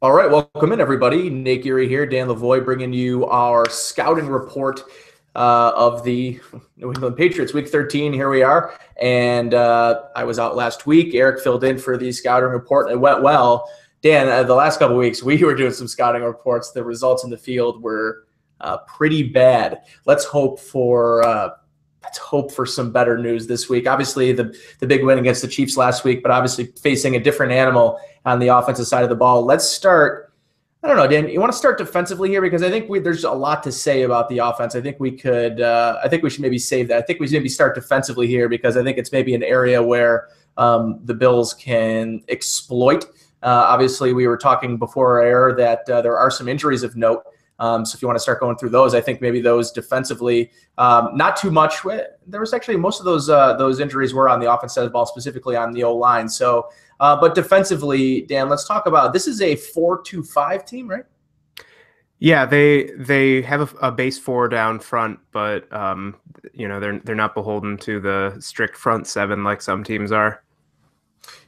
All right, welcome in, everybody. Nick Erie here, Dan Lavoie, bringing you our scouting report of the New England Patriots, Week 13. Here we are, and I was out last week. Eric filled in for the scouting report, and it went well. Dan, the last couple of weeks, we were doing some scouting reports. The results in the field were pretty bad. Let's hope for some better news this week. Obviously, the big win against the Chiefs last week, but obviously facing a different animal on the offensive side of the ball. Let's start. I don't know, Dan. You want to start defensively here because I think there's a lot to say about the offense. I think we could. I think we should maybe save that. I think we should maybe start defensively here because I think it's maybe an area where the Bills can exploit. Obviously, we were talking before air that there are some injuries of note. So if you want to start going through those, I think maybe those defensively, not too much. There was actually most of those injuries were on the offensive side of the ball, specifically on the O-line. So, but defensively, Dan, let's talk about this is a 4-2-5 team, right? Yeah, they have a base four down front, but they're not beholden to the strict front seven like some teams are.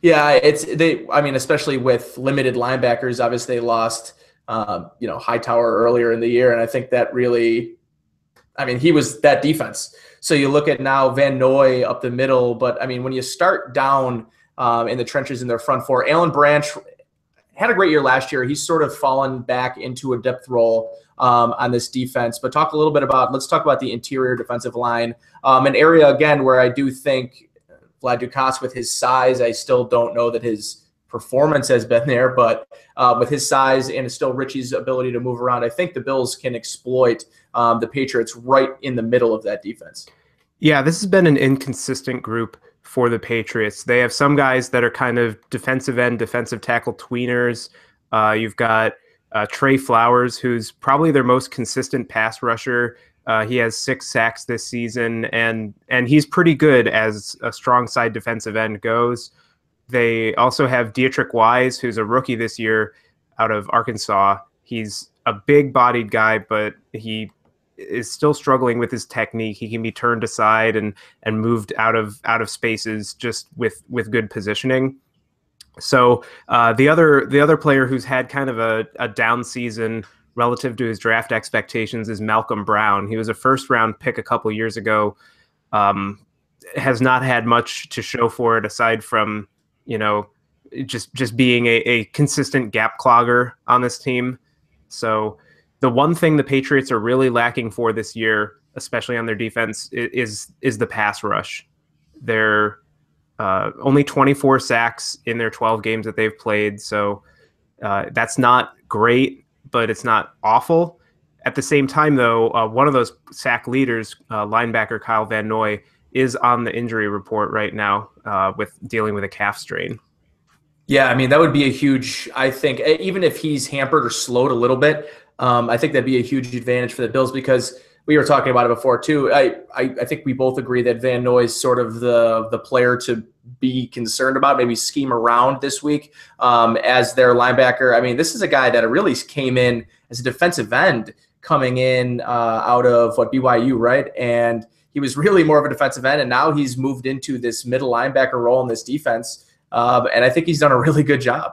Yeah, especially with limited linebackers. Obviously, they lost. Hightower earlier in the year. And I think that really, he was that defense. So you look at now Van Noy up the middle, but when you start down in the trenches in their front four, Alan Branch had a great year last year. He's sort of fallen back into a depth role on this defense, but let's talk about the interior defensive line, an area again, where I do think Vlad Dukas with his size, I still don't know that his performance has been there, but with his size and still Richie's ability to move around, I think the Bills can exploit the Patriots right in the middle of that defense. Yeah, this has been an inconsistent group for the Patriots. They have some guys that are kind of defensive end, defensive tackle tweeners. You've got Trey Flowers, who's probably their most consistent pass rusher. He has 6 sacks this season, and he's pretty good as a strong side defensive end goes. They also have Dietrich Wise, who's a rookie this year out of Arkansas. He's a big-bodied guy, but he is still struggling with his technique. He can be turned aside and moved out of spaces just with good positioning. So the other player who's had kind of a down season relative to his draft expectations is Malcolm Brown. He was a first-round pick a couple years ago. Has not had much to show for it aside from just being a consistent gap clogger on this team. So the one thing the Patriots are really lacking for this year, especially on their defense, is the pass rush. They're only 24 sacks in their 12 games that they've played. So that's not great, but it's not awful. At the same time, though, one of those sack leaders, linebacker Kyle Van Noy, is on the injury report right now with dealing with a calf strain. Yeah, that would be a huge, I think, even if he's hampered or slowed a little bit, I think that'd be a huge advantage for the Bills because we were talking about it before too. I think we both agree that Van Noy is sort of the player to be concerned about, maybe scheme around this week as their linebacker. This is a guy that really came in as a defensive end coming in out of BYU, right? And he was really more of a defensive end, and now he's moved into this middle linebacker role in this defense, and I think he's done a really good job.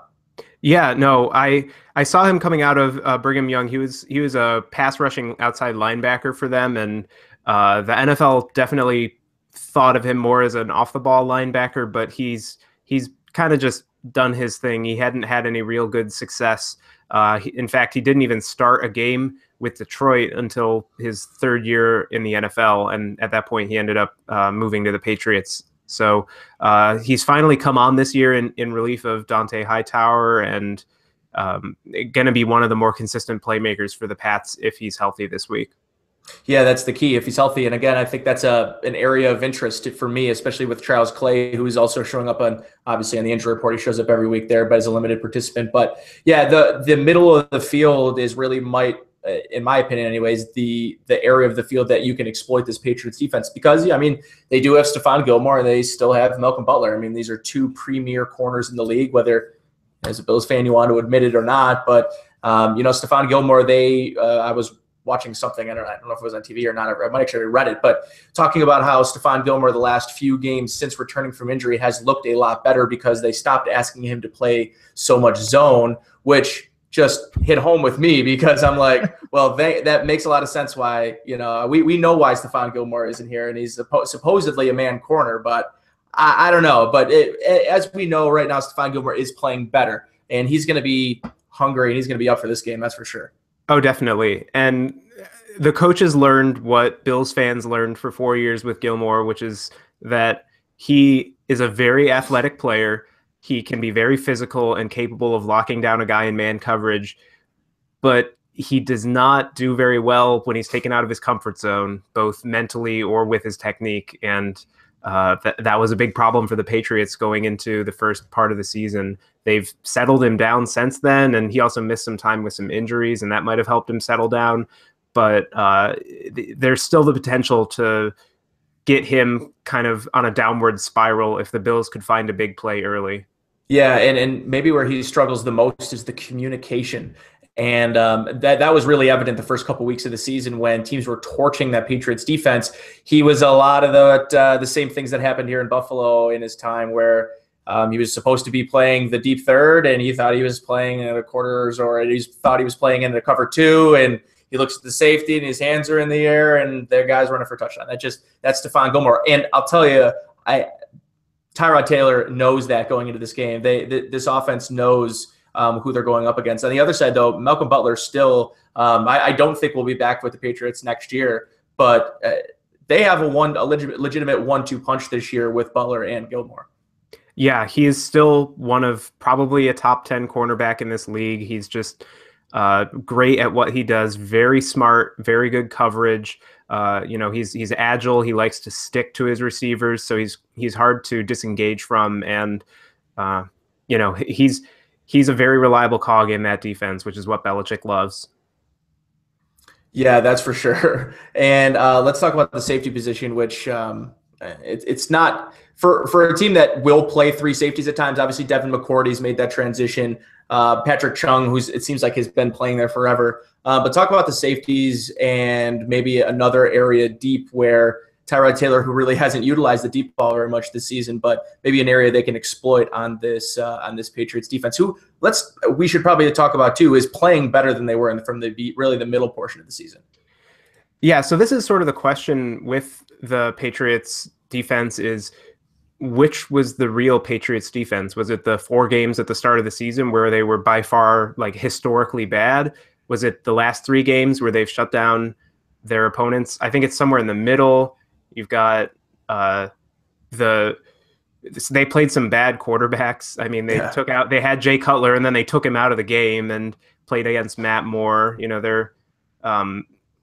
Yeah, no, I saw him coming out of Brigham Young. He was a pass rushing outside linebacker for them, and the NFL definitely thought of him more as an off the ball linebacker, but he's kind of just done his thing. He hadn't had any real good success. In fact, he didn't even start a game with Detroit until his 3rd year in the NFL. And at that point, he ended up moving to the Patriots. So he's finally come on this year in relief of Dante Hightower and going to be one of the more consistent playmakers for the Pats if he's healthy this week. Yeah, that's the key if he's healthy. And again, I think that's an area of interest for me, especially with Charles Clay, who is also showing up obviously on the injury report. He shows up every week there, but as a limited participant. But yeah, the middle of the field is really in my opinion anyways, the area of the field that you can exploit this Patriots defense because, they do have Stephon Gilmore and they still have Malcolm Butler. These are 2 premier corners in the league, whether as a Bills fan you want to admit it or not. But, Stephon Gilmore, I was watching something, I don't know if it was on TV or not, I might actually read it, but talking about how Stephon Gilmore the last few games since returning from injury has looked a lot better because they stopped asking him to play so much zone, which just hit home with me, because I'm like, well, that makes a lot of sense why, we know why Stephon Gilmore isn't here, and he's supposedly a man corner, but I don't know. But as we know right now, Stephon Gilmore is playing better, and he's going to be hungry, and he's going to be up for this game. That's for sure. Oh, definitely. And the coaches learned what Bills fans learned for 4 years with Gilmore, which is that he is a very athletic player. He can be very physical and capable of locking down a guy in man coverage, but he does not do very well when he's taken out of his comfort zone, both mentally or with his technique. And that was a big problem for the Patriots going into the first part of the season. They've settled him down since then, and he also missed some time with some injuries, and that might have helped him settle down. But there's still the potential to get him kind of on a downward spiral if the Bills could find a big play early. Yeah, and maybe where he struggles the most is the communication. And that was really evident the first couple weeks of the season when teams were torching that Patriots defense. He was a lot of the same things that happened here in Buffalo in his time, where he was supposed to be playing the deep third, and he thought he was playing in the quarters, or he thought he was playing in the cover two, and he looks at the safety and his hands are in the air, and their guy's running for a touchdown. That's Stephon Gilmore. And I'll tell you, Tyrod Taylor knows that going into this game. This offense knows who they're going up against. On the other side, though, Malcolm Butler still, I don't think will be back with the Patriots next year, but they have a legitimate 1-2 punch this year with Butler and Gilmore. Yeah, he is still one of probably a top 10 cornerback in this league. He's just great at what he does. Very smart, very good coverage. He's agile. He likes to stick to his receivers, so he's hard to disengage from. And he's a very reliable cog in that defense, which is what Belichick loves. Yeah, that's for sure. And let's talk about the safety position, which it's not for a team that will play three safeties at times. Obviously, Devin McCourty's made that transition. Patrick Chung, it seems like has been playing there forever. But talk about the safeties and maybe another area deep where Tyrod Taylor, who really hasn't utilized the deep ball very much this season, but maybe an area they can exploit on this Patriots defense, who we should probably talk about too, is playing better than they were from the middle portion of the season. Yeah, so this is sort of the question with the Patriots defense is, which was the real Patriots defense? Was it the 4 games at the start of the season where they were by far like historically bad? Was it the last 3 games where they've shut down their opponents? I think it's somewhere in the middle. You've got they played some bad quarterbacks. I mean, they had Jay Cutler and then they took him out of the game and played against Matt Moore.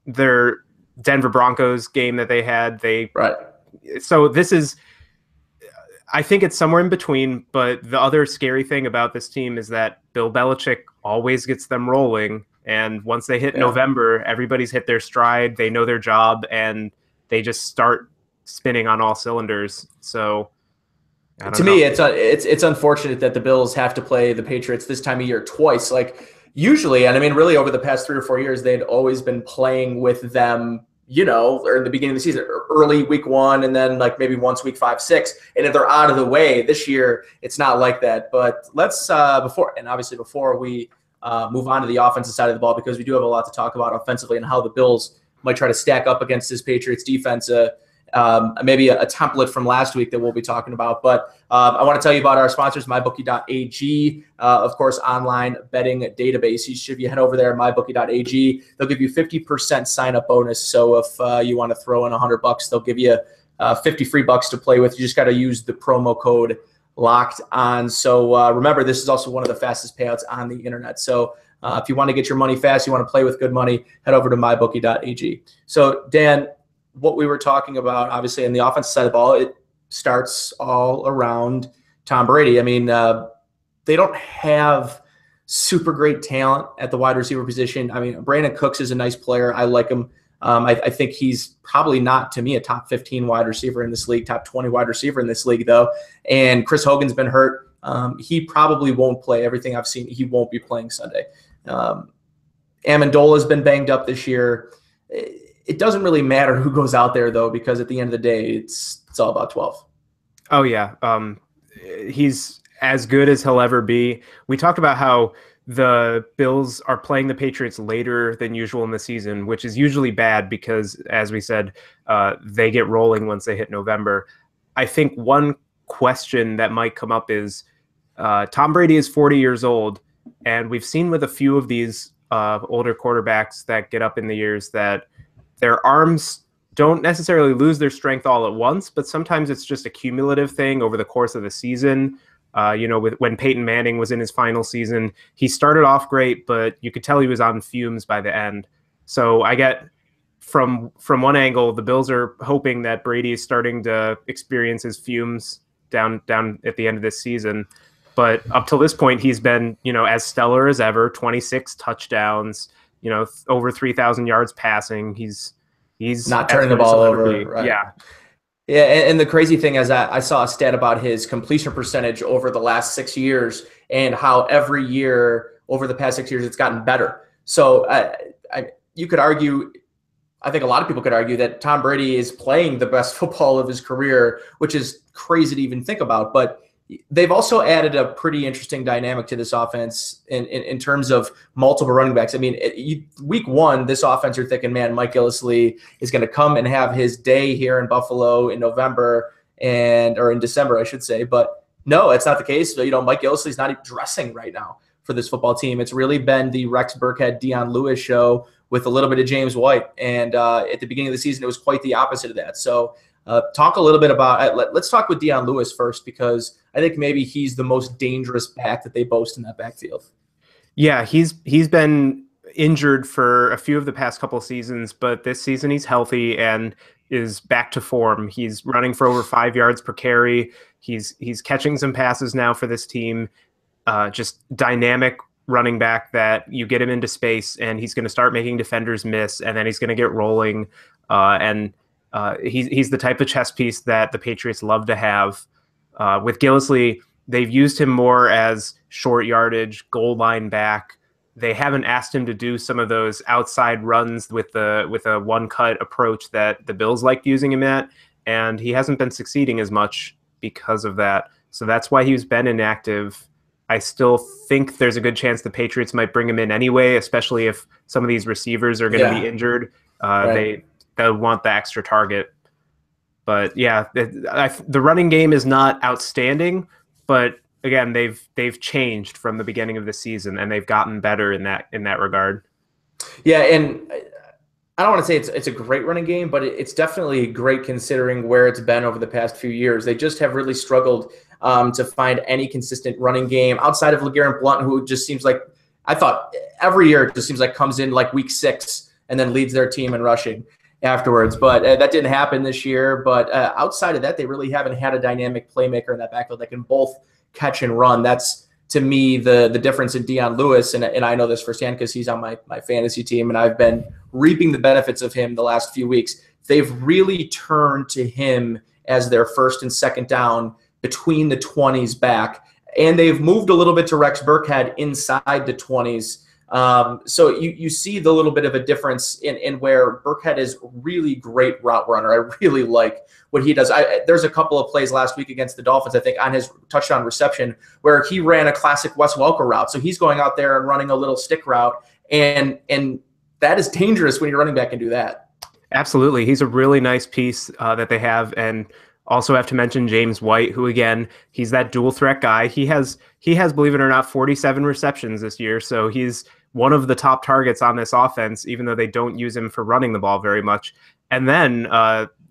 Their Denver Broncos game that they had, so this is, I think it's somewhere in between, but the other scary thing about this team is that Bill Belichick always gets them rolling. And once they hit November, everybody's hit their stride. They know their job and they just start spinning on all cylinders. So to me, it's unfortunate that the Bills have to play the Patriots this time of year twice. Like usually, and I mean, really over the past 3 or 4 years, they'd always been playing with them, or in the beginning of the season, early week 1, and then like maybe once week 5, 6. And if they're out of the way this year, it's not like that. But let's before we move on to the offensive side of the ball, because we do have a lot to talk about offensively and how the Bills might try to stack up against this Patriots defense. Maybe a template from last week that we'll be talking about. But I want to tell you about our sponsors, mybookie.ag, of course, online betting database. If you head over there, mybookie.ag, they'll give you 50% sign-up bonus. So if you want to throw in $100, they'll give you 50 free bucks to play with. You just got to use the promo code Locked On. So remember, this is also one of the fastest payouts on the internet. So if you want to get your money fast, you want to play with good money, head over to mybookie.ag. So Dan, what we were talking about, obviously, in the offensive side of the ball, it starts all around Tom Brady. I mean, they don't have super great talent at the wide receiver position. I mean, Brandon Cooks is a nice player. I like him. I think he's probably not, to me, a top 15 wide receiver in this league, top 20 wide receiver in this league, though. And Chris Hogan's been hurt. He probably won't play. Everything I've seen, he won't be playing Sunday. Amendola's been banged up this year. It doesn't really matter who goes out there, though, because at the end of the day, it's all about 12. Oh, yeah. He's as good as he'll ever be. We talked about how the Bills are playing the Patriots later than usual in the season, which is usually bad because, as we said, they get rolling once they hit November. I think one question that might come up is Tom Brady is 40 years old, and we've seen with a few of these older quarterbacks that get up in the years that their arms don't necessarily lose their strength all at once, but sometimes it's just a cumulative thing over the course of the season. When Peyton Manning was in his final season, he started off great, but you could tell he was on fumes by the end. So I get from one angle, the Bills are hoping that Brady is starting to experience his fumes down at the end of this season. But up till this point, he's been, as stellar as ever, 26 touchdowns, over 3,000 yards passing. He's not turning the ball over. Right. Yeah. Yeah, and the crazy thing is that I saw a stat about his completion percentage over the last 6 years and how every year over the past 6 years it's gotten better. So you could argue, I think a lot of people could argue that Tom Brady is playing the best football of his career, which is crazy to even think about. But they've also added a pretty interesting dynamic to this offense in terms of multiple running backs. I mean, week one, this offense, you're thinking, man, Mike Gillislee is going to come and have his day here in Buffalo in November or in December, I should say. But no, it's not the case. So, Mike Gillislee's not even dressing right now for this football team. It's really been the Rex Burkhead, Dion Lewis show with a little bit of James White. And at the beginning of the season, it was quite the opposite of that. So talk a little bit about let's talk with Dion Lewis first, because I think maybe he's the most dangerous back that they boast in that backfield. Yeah, he's been injured for a few of the past couple of seasons, but this season he's healthy and is back to form. He's running for over 5 yards per carry. He's catching some passes now for this team. Just dynamic running back that you get him into space and he's going to start making defenders miss, and then he's going to get rolling. He's the type of chess piece that the Patriots love to have. With Gillislee, they've used him more as short yardage, goal line back. They haven't asked him to do some of those outside runs with a one-cut approach that the Bills liked using him at, and he hasn't been succeeding as much because of that. So that's why he's been inactive. I still think there's a good chance the Patriots might bring him in anyway, especially if some of these receivers are going to be injured. Right. They'll want the extra target. But yeah, the running game is not outstanding, but again, they've changed from the beginning of the season and they've gotten better in that regard. Yeah, and I don't want to say it's a great running game, but it's definitely great considering where it's been over the past few years. They just have really struggled to find any consistent running game outside of LeGarrette Blount, who just seems like, I thought every year it just seems like comes in like week 6 and then leads their team in rushing afterwards. But that didn't happen this year. But outside of that, they really haven't had a dynamic playmaker in that backfield that can both catch and run. That's, to me, the difference in Dion Lewis. And I know this firsthand because he's on my fantasy team, and I've been reaping the benefits of him the last few weeks. They've really turned to him as their first and second down between the 20s back. And they've moved a little bit to Rex Burkhead inside the 20s. So you see the little bit of a difference in where Burkhead is really great route runner. I really like what he does. There's a couple of plays last week against the Dolphins, I think, on his touchdown reception where he ran a classic Wes Welker route. So he's going out there and running a little stick route, and that is dangerous when your running back can do that. Absolutely. He's a really nice piece that they have. And also have to mention James White, who, again, he's that dual threat guy. He has, believe it or not, 47 receptions this year. So he's one of the top targets on this offense, even though they don't use him for running the ball very much. And then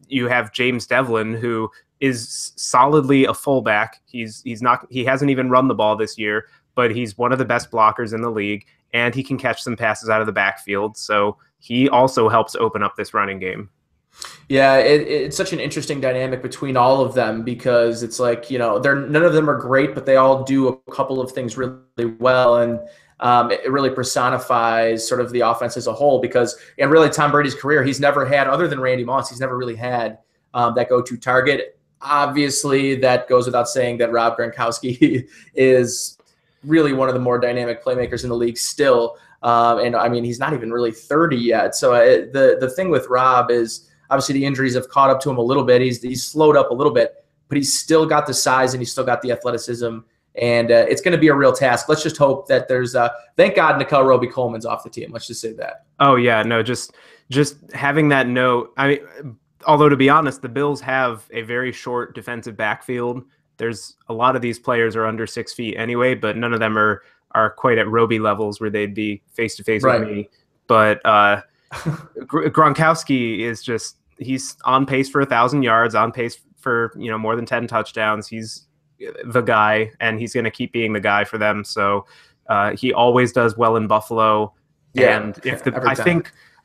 you have James Devlin, who is solidly a fullback. He hasn't even run the ball this year, but he's one of the best blockers in the league, and he can catch some passes out of the backfield. So he also helps open up this running game. Yeah, it's such an interesting dynamic between all of them because it's like, none of them are great, but they all do a couple of things really well. And it really personifies sort of the offense as a whole because, and really Tom Brady's career, he's never had, other than Randy Moss, he's never really had that go-to target. Obviously, that goes without saying that Rob Gronkowski is really one of the more dynamic playmakers in the league still. And I mean, he's not even really 30 yet. So the thing with Rob is, obviously, the injuries have caught up to him a little bit. He's slowed up a little bit, but he's still got the size and he's still got the athleticism. And it's going to be a real task. Let's just hope that there's thank God Nicole Roby-Coleman's off the team. Let's just say that. Oh yeah, no, just having that note. I mean, although to be honest, the Bills have a very short defensive backfield. There's a lot of these players are under 6 feet anyway, but none of them are quite at Roby levels where they'd be face to face with me. But Gronkowski is he's on pace for 1,000 yards, on pace for more than 10 touchdowns. He's the guy, and he's going to keep being the guy for them. So he always does well in Buffalo. Yeah, and if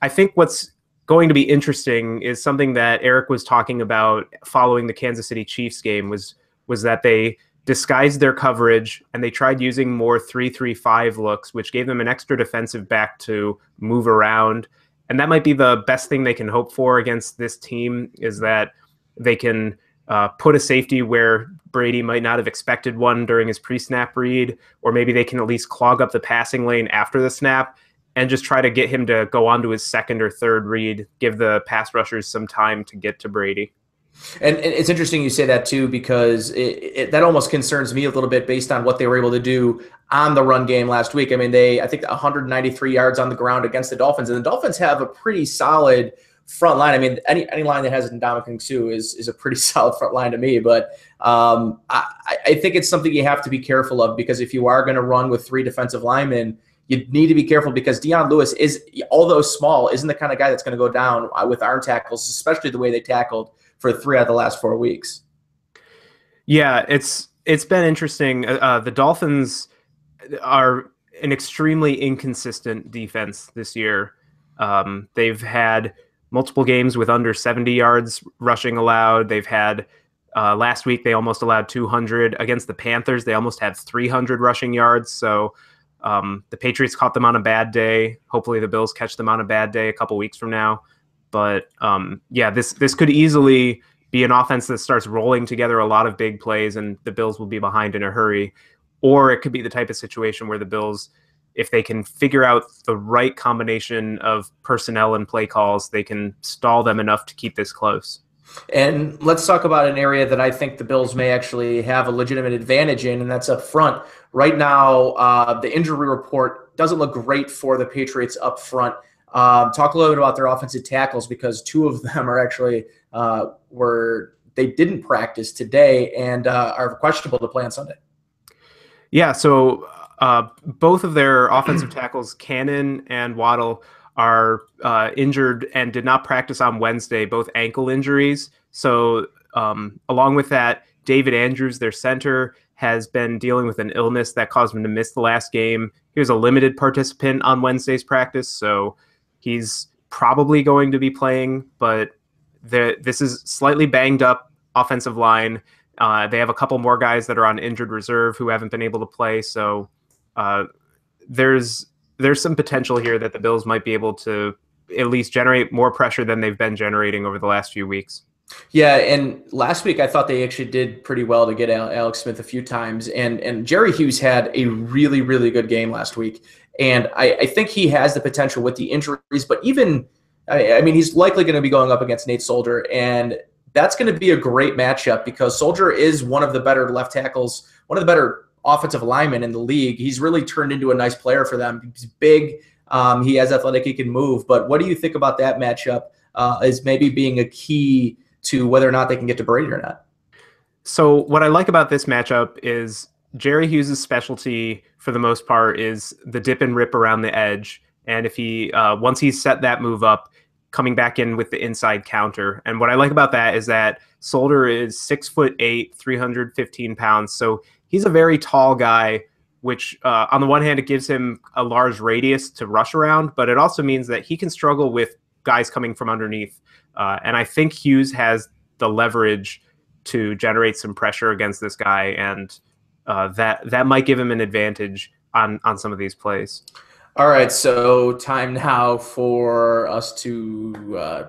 I think what's going to be interesting is something that Eric was talking about following the Kansas City Chiefs game was that they disguised their coverage and they tried using more 3-3-5 looks, which gave them an extra defensive back to move around. And that might be the best thing they can hope for against this team, is that they can put a safety where Brady might not have expected one during his pre-snap read, or maybe they can at least clog up the passing lane after the snap and just try to get him to go on to his second or third read, give the pass rushers some time to get to Brady. And it's interesting you say that too, because that almost concerns me a little bit based on what they were able to do on the run game last week. I mean, I think 193 yards on the ground against the Dolphins, and the Dolphins have a pretty solid front line. I mean, any line that has Ndamukong Suh is a pretty solid front line to me. But I think it's something you have to be careful of, because if you are going to run with 3 defensive linemen, you need to be careful, because Dion Lewis is, although small, isn't the kind of guy that's going to go down with arm tackles, especially the way they tackled for 3 out of the last 4 weeks. Yeah, it's been interesting. The Dolphins are an extremely inconsistent defense this year. They've had multiple games with under 70 yards rushing allowed. They've had last week they almost allowed 200 against the Panthers. They almost had 300 rushing yards. So the Patriots caught them on a bad day. Hopefully the Bills catch them on a bad day a couple weeks from now. But yeah, this could easily be an offense that starts rolling together a lot of big plays, and the Bills will be behind in a hurry. Or it could be the type of situation where the Bills, if they can figure out the right combination of personnel and play calls, they can stall them enough to keep this close. And let's talk about an area that I think the Bills may actually have a legitimate advantage in, and that's up front. Right now, the injury report doesn't look great for the Patriots up front. Talk a little bit about their offensive tackles, because 2 of them are actually they didn't practice today and are questionable to play on Sunday. Yeah, so both of their offensive tackles, Cannon and Waddle, are injured and did not practice on Wednesday, both ankle injuries. So along with that, David Andrews, their center, has been dealing with an illness that caused him to miss the last game. He was a limited participant on Wednesday's practice, so he's probably going to be playing, but this is slightly banged up offensive line. They have a couple more guys that are on injured reserve who haven't been able to play, so there's some potential here that the Bills might be able to at least generate more pressure than they've been generating over the last few weeks. Yeah, and last week I thought they actually did pretty well to get Alex Smith a few times, and Jerry Hughes had a really, really good game last week, and I think he has the potential with the injuries, but even, I mean, he's likely going to be going up against Nate Solder, and that's going to be a great matchup, because Solder is one of the better left tackles, one of the better offensive linemen in the league. He's really turned into a nice player for them. He's big. He has athletic. He can move. But what do you think about that matchup as maybe being a key to whether or not they can get to Brady or not? So what I like about this matchup is Jerry Hughes' specialty, for the most part, is the dip and rip around the edge. And if he once he's set that move up, coming back in with the inside counter. And what I like about that is that Solder is 6'8", 315 pounds. So he's a very tall guy, which on the one hand, it gives him a large radius to rush around, but it also means that he can struggle with guys coming from underneath. And I think Hughes has the leverage to generate some pressure against this guy, and that might give him an advantage on some of these plays. All right, so time now for us to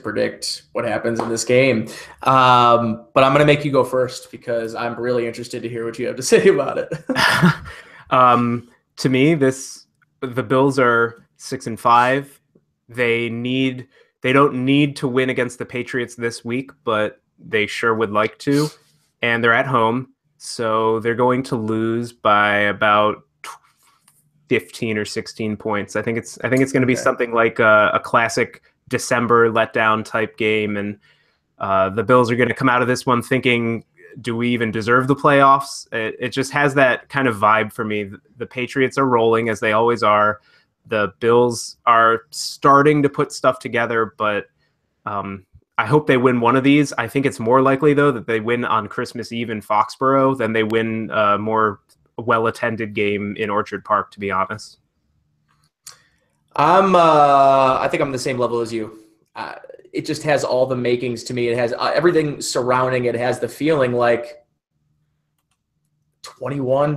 predict what happens in this game. But I'm going to make you go first, because I'm really interested to hear what you have to say about it. To me, the Bills are 6-5. They don't need to win against the Patriots this week, but they sure would like to. And they're at home. So they're going to lose by about 15 or 16 points. I think it's going to be something like a classic December letdown type game, and the Bills are going to come out of this one thinking, do we even deserve the playoffs? It just has that kind of vibe for me. The Patriots are rolling, as they always are. The Bills are starting to put stuff together, but I hope they win one of these. I think it's more likely, though, that they win on Christmas Eve in Foxborough than they win a more well-attended game in Orchard Park, to be honest. I think I'm the same level as you. It just has all the makings to me. It has everything surrounding it. It has the feeling like 24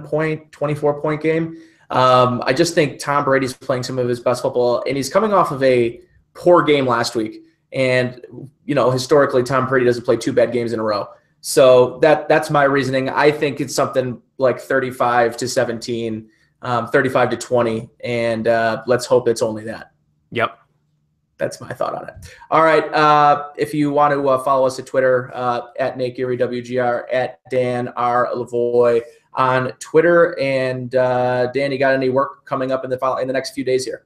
point game. I just think Tom Brady's playing some of his best football, and he's coming off of a poor game last week. And, historically, Tom Brady doesn't play 2 bad games in a row. So that's my reasoning. I think it's something like 35-17, 35-20, and let's hope it's only that. Yep. That's my thought on it. All right. If you want to follow us at Twitter, at Nate Geary, WGR, at Dan R. Lavoie on Twitter. And Dan, you got any work coming up in the next few days here?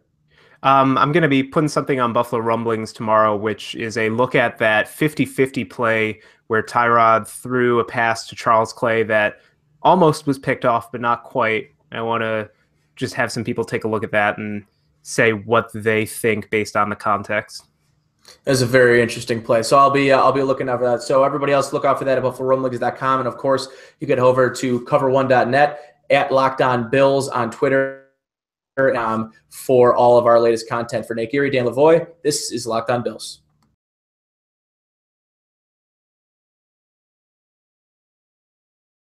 I'm going to be putting something on Buffalo Rumblings tomorrow, which is a look at that 50-50 play where Tyrod threw a pass to Charles Clay that almost was picked off, but not quite. I want to just have some people take a look at that and say what they think based on the context. It's a very interesting play. So I'll be looking out for that. So everybody else, look out for that at BuffaloRumblings.com. And of course, you get over to cover1.net, at Locked On Bills on Twitter, for all of our latest content. For Nate Geary, Dan Lavoie, this is Locked On Bills.